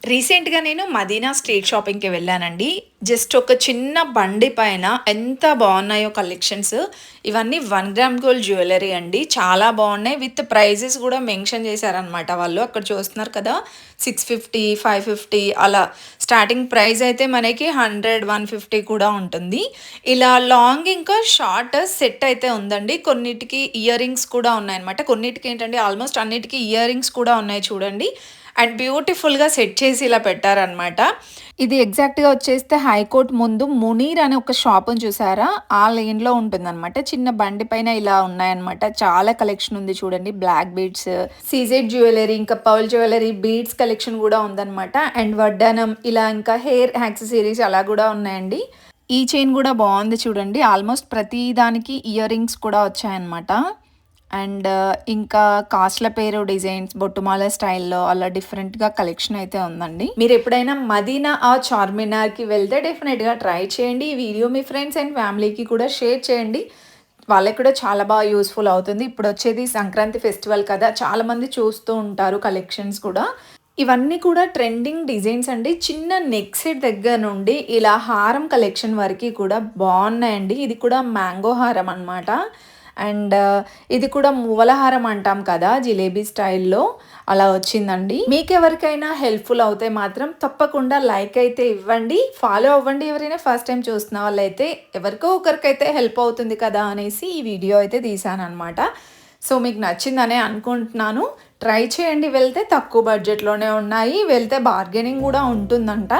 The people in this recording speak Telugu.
రీసెంట్‌గా నేను మదీనా స్ట్రీట్ షాపింగ్‌కి వెళ్ళానండి. జస్ట్ ఒక చిన్న బండి పైన ఎంత బావున్నాయో కలెక్షన్స్. ఇవన్నీ 1 గ్రామ్ గోల్డ్ జ్యువెల్లరీ అండి. చాలా బావున్నాయి. విత్ ప్రైజెస్ గూడా మెన్షన్ చేశారనమాట వాళ్ళు. అక్కడ చూస్తున్నారు కదా! 650, 550 అలా స్టార్టింగ్ ప్రైస్ అయితే మనకి 100, 150 కూడా ఉంటుంది. ఇలా లాంగ్ ఇంకా షార్ట్ సెట్ అయితే ఉందండి. కొన్నిటికి ఇయర్ రింగ్స్ కూడా ఉన్నాయన్నమాట. కొన్నిటికి ఏంటంటే ఆల్మోస్ట్ అన్నిటికి ఇయర్ రింగ్స్ కూడా ఉన్నాయి చూడండి. అండ్ బ్యూటిఫుల్‌గా సెట్ చేసి ఇలా పెట్టారనమాట. ఇది ఎగ్జాక్ట్‌గా వచ్చేస్తే హైకోర్ట్ ముందు 'మునీర్' అనే ఒక షాపుని చూసారా? ఆ లేన్‌లో ఉంటుందనమాట. చిన్న బండి పైన ఇలా ఉన్నాయన్నమాట. చాలా కలెక్షన్ ఉంది చూడండి. బ్లాక్ బీడ్స్, సీజెడ్ జ్యువెల్లరీ, ఇంకా పర్ల్ జ్యువెల్లరీ, బీడ్స్ కలెక్షన్ గూడా ఉందనమాట. అండ్ వడ్డానం ఇలా ఇంకా హెయిర్ యాక్సెసరీస్ అలా గూడా ఉన్నాయండి. ఈ చైన్ గూడా బావుంది చూడండి. ఆల్మోస్ట్ ప్రతి దానికి ఇయర్ రింగ్స్ కూడా వచ్చాయన్నమాట. అండ్ ఇంకా కాస్ట్‌ల పేరు డిజైన్స్, బొట్టుమాల స్టైల్‌లో అలా డిఫరెంట్‌గా కలెక్షన్ అయితే ఉందండి. మీరెప్పుడైనా మదీనా ఆర్ చార్మినార్‌కి వెళ్తే డెఫినెట్‌గా ట్రై చేయండి. ఈ వీడియో మీ ఫ్రెండ్స్ అండ్ ఫ్యామిలీకి కూడా షేర్ చేయండి. వాళ్ళకి కూడా చాలా బాగా యూజ్‌ఫుల్ అవుతుంది. ఇప్పుడొచ్చేది సంక్రాంతి ఫెస్టివల్ కదా! చాలామంది చూస్తూ ఉంటారు కలెక్షన్స్ కూడా. ఇవన్నీ కూడా ట్రెండింగ్ డిజైన్స్ అండి. చిన్న నెక్ సెట్ దగ్గర నుండి ఇలా హారం కలెక్షన్ వరకి కూడా బావున్నాయండి. ఇది కూడా మ్యాంగో హారం అనమాట. అండ్ ఇది కూడా మువ్వల హారం అంటాం కదా! జిలేబీ స్టైల్‌లో అలా వచ్చిందండి. మీకెవరికైనా హెల్ప్‌ఫుల్ అవుతే మాత్రం తప్పకుండా లైక్ అయితే ఇవ్వండి. ఫాలో అవ్వండి ఎవరైనా ఫస్ట్ టైమ్ చూస్తున్న వాళ్ళైతే. ఎవరికో ఒకరికైతే హెల్ప్ అవుతుంది కదా! అనేసి ఈ వీడియో అయితే తీశాననమాట. సో, మీకు నచ్చిందనే అనుకుంటున్నాను. ట్రై చేయండి వెళ్తే తక్కువ బడ్జెట్‌లోనే ఉన్నాయి. వెళ్తే బార్గెనింగ్ గూడా ఉంటుందంట.